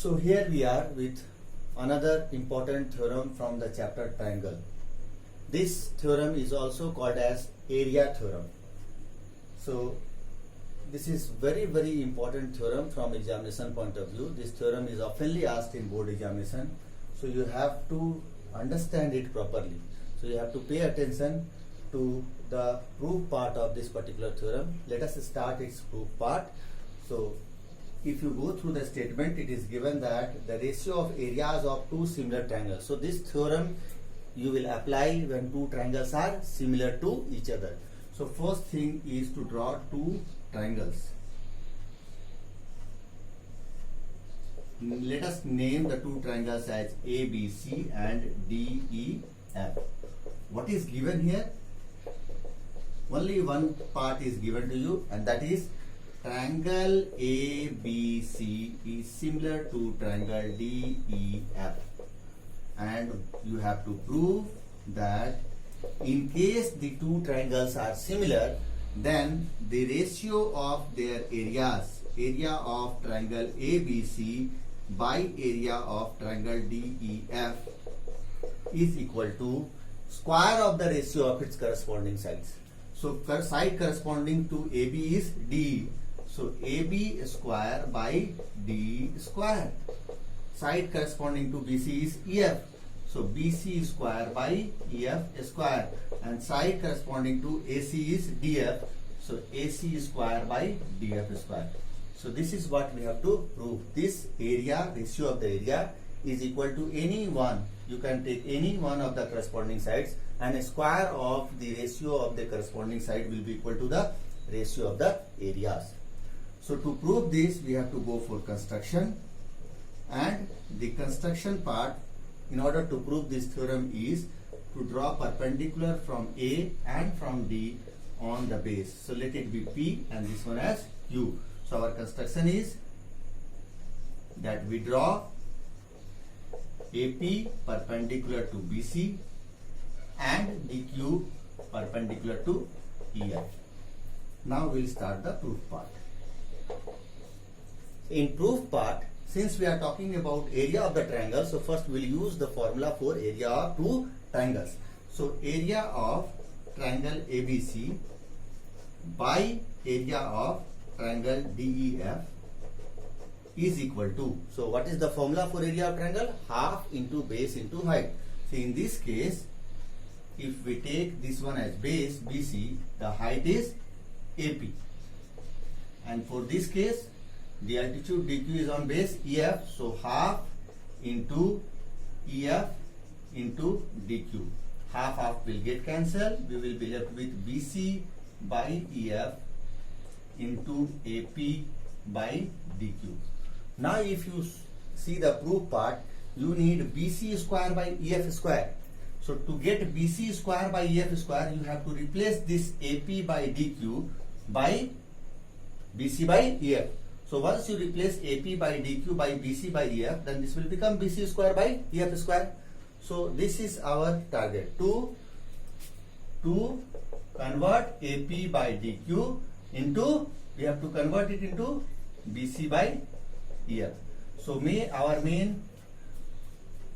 So here we are with another important theorem from the chapter triangle. This theorem is also called as area theorem. So this is very important theorem from examination point of view. This theorem is oftenly asked in board examination. So you have to understand it properly. So you have to pay attention to the proof part of this particular theorem. Let us start its proof part. So if you go through the statement, it is given that the ratio of areas of two similar triangles. So this theorem you will apply when two triangles are similar to each other. So first thing is to draw two triangles. Let us name the two triangles as ABC and DEF. What is given here? Only one part is given to you, and that is triangle ABC is similar to triangle DEF, and you have to prove that in case the two triangles are similar, then the ratio of their areas, area of triangle ABC by area of triangle DEF, is equal to square of the ratio of its corresponding sides. So side corresponding to AB is DE. So AB square by D square. Side corresponding to BC is EF. So BC square by EF square. And side corresponding to AC is DF. So AC square by DF square. So this is what we have to prove. This area, ratio of the area, is equal to any one. You can take any one of the corresponding sides, and a square of the ratio of the corresponding side will be equal to the ratio of the areas. So to prove this, we have to go for construction, and the construction part, in order to prove this theorem, is to draw perpendicular from A and from D on the base. So let it be P and this one as Q. So our construction is that we draw AP perpendicular to BC and DQ perpendicular to EF. Now we will start the proof part. In proof part, since we are talking about area of the triangle, so first we will use the formula for area of two triangles. So area of triangle ABC by area of triangle DEF is equal to, so what is the formula for area of triangle? Half into base into height. So in this case, if we take this one as base BC, the height is AP, and for this case the altitude DQ is on base EF, so half into EF into DQ. Half will get cancelled. We will be left with BC by EF into AP by DQ. Now if you see the proof part, you need BC square by EF square. So to get BC square by EF square, you have to replace this AP by DQ by BC by EF. So once you replace AP by DQ by BC by EF, then this will become BC square by EF square. So this is our target, to convert AP by DQ into, we have to convert it into BC by EF. So our main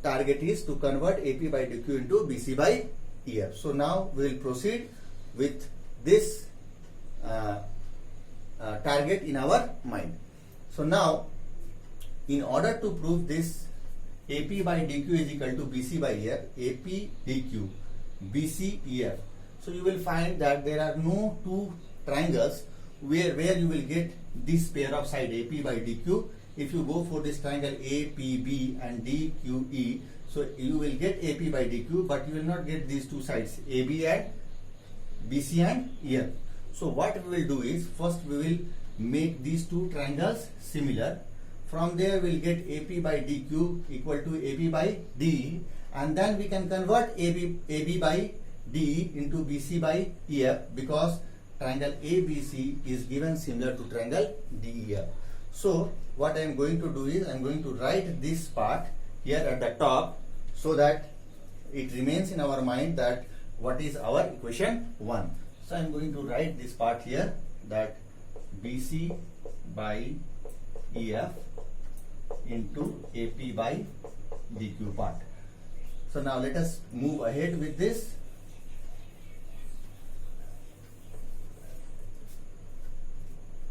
target is to convert AP by DQ into BC by EF. So now we will proceed with this target in our mind. So now, in order to prove this AP by DQ is equal to BC by EF, AP DQ, BC EF. So you will find that there are no two triangles where you will get this pair of side AP by DQ. If you go for this triangle APB and DQE, so you will get AP by DQ, but you will not get these two sides AB and BC and EF. So what we will do is, first we will make these two triangles similar. From there we will get AP by DQ equal to AB by DE, and then we can convert AB by DE into BC by EF, because triangle ABC is given similar to triangle DEF. So what I am going to do is, I am going to write this part here at the top, so that it remains in our mind that what is our equation 1. So I am going to write this part here, that BC by EF into AP by DQ part. So now let us move ahead with this.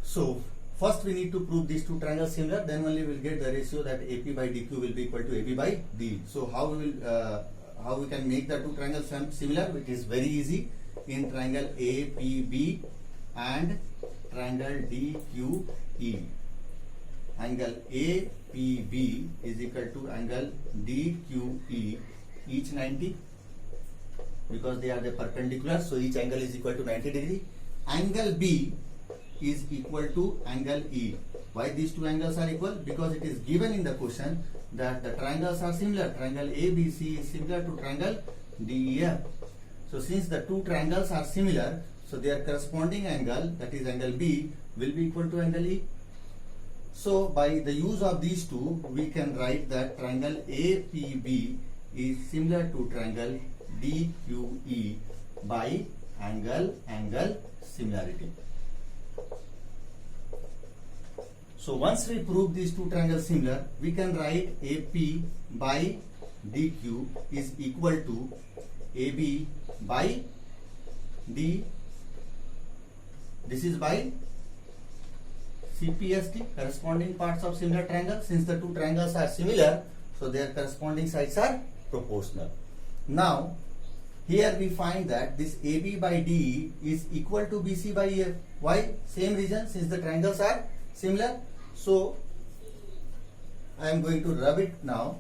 So first we need to prove these two triangles similar, then only we'll get the ratio that AP by DQ will be equal to AB by DE. So how we can make the two triangles similar? It is very easy. In triangle APB and triangle DQE, angle APB is equal to angle DQE, each 90, because they are the perpendicular, so each angle is equal to 90 degree. Angle B is equal to angle E. Why these two angles are equal? Because it is given in the question that the triangles are similar. Triangle ABC is similar to triangle DEF. So since the two triangles are similar, so their corresponding angle, that is angle B, will be equal to angle E. So by the use of these two, we can write that triangle APB is similar to triangle DQE by angle similarity. So once we prove these two triangles similar, we can write AP by DQ is equal to AB by D. This is by CPST, corresponding parts of similar triangle. Since the two triangles are similar, so their corresponding sides are proportional. Now here we find that this AB by DE is equal to BC by EF. Why? Same reason, since the triangles are similar. So I am going to rub it now.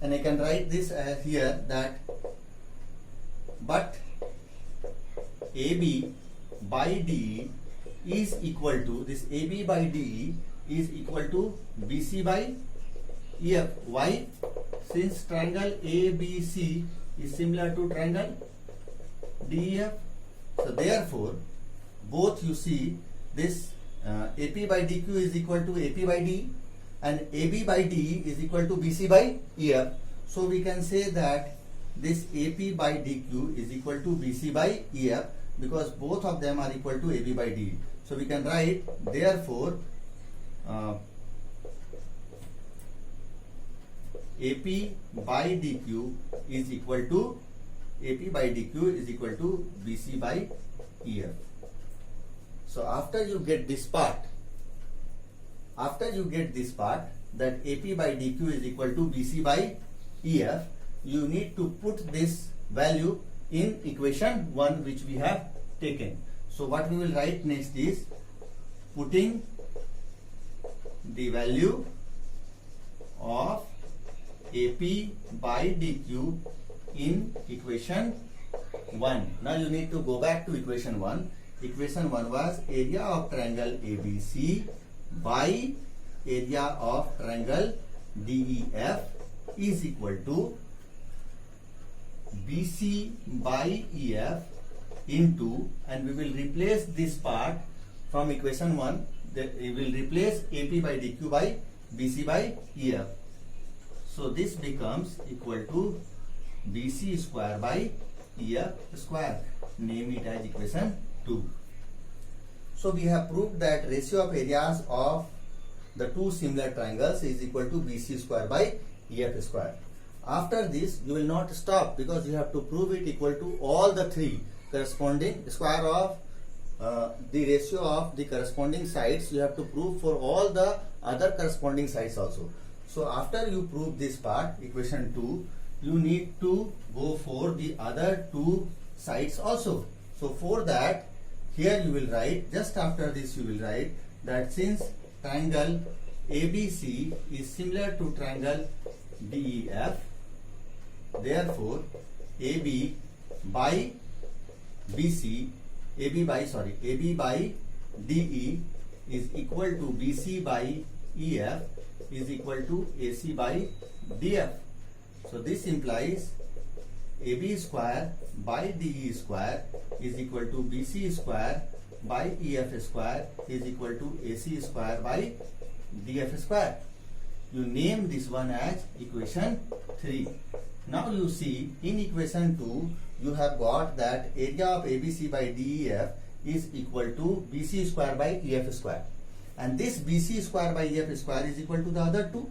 And I can write this as here that but AB by DE is equal to, this AB by DE is equal to BC by EF. Why? Since triangle ABC is similar to triangle DEF. So therefore, both you see this AP by DQ is equal to AP by DE and AB by DE is equal to BC by EF. So we can say that this AP by DQ is equal to BC by EF because both of them are equal to AB by DE. So we can write therefore AP by DQ is equal to AP by DQ is equal to BC by EF. So after you get this part, that AP by DQ is equal to BC by EF, you need to put this value in equation 1 which we have taken. So what we will write next is putting the value of AP by DQ in equation 1. Now you need to go back to equation 1. Equation 1 was area of triangle ABC by area of triangle DEF is equal to BC by EF into, and we will replace this part from equation 1, that we will replace AP by DQ by BC by EF. So this becomes equal to BC square by EF square. Name it as equation 2. So we have proved that ratio of areas of the two similar triangles is equal to BC square by EF square. After this you will not stop because you have to prove it equal to all the three corresponding square of the ratio of the corresponding sides. You have to prove for all the other corresponding sides also. So after you prove this part, equation 2, you need to go for the other two sides also. So for that, here you will write, just after this you will write that since triangle ABC is similar to triangle DEF, therefore AB by DE is equal to BC by EF is equal to AC by DF. So this implies AB square by DE square is equal to BC square by EF square is equal to AC square by DF square. You name this one as equation 3. Now you see in equation 2 you have got that area of ABC by DEF is equal to BC square by EF square, and this BC square by EF square is equal to the other two.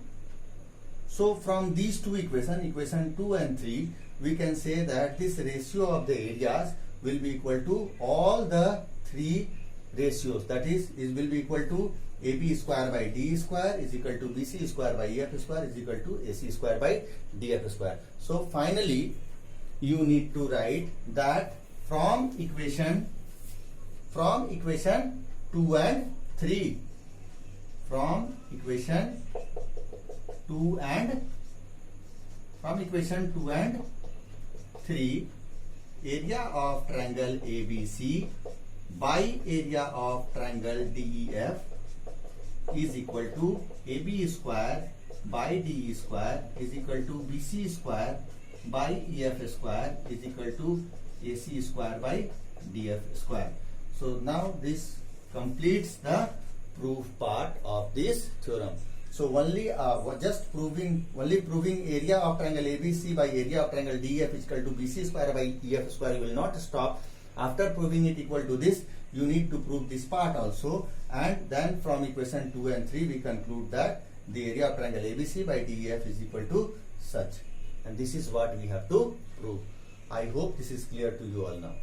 So from these two equations, equation 2 and 3, we can say that this ratio of the areas will be equal to all the three ratios. That is will be equal to AB square by DE square is equal to BC square by EF square is equal to AC square by DF square. So finally, you need to write that from equation 2 and 3, from equation 2 and 3, area of triangle ABC by area of triangle DEF is equal to AB square by DE square is equal to BC square by EF square is equal to AC square by DF square. So now this completes the proof part of this theorem. So only proving area of triangle ABC by area of triangle DEF is equal to BC square by EF square. You will not stop. After proving it equal to this, you need to prove this part also, and then from equation 2 and 3 we conclude that the area of triangle ABC by DEF is equal to such, and this is what we have to prove. I hope this is clear to you all now.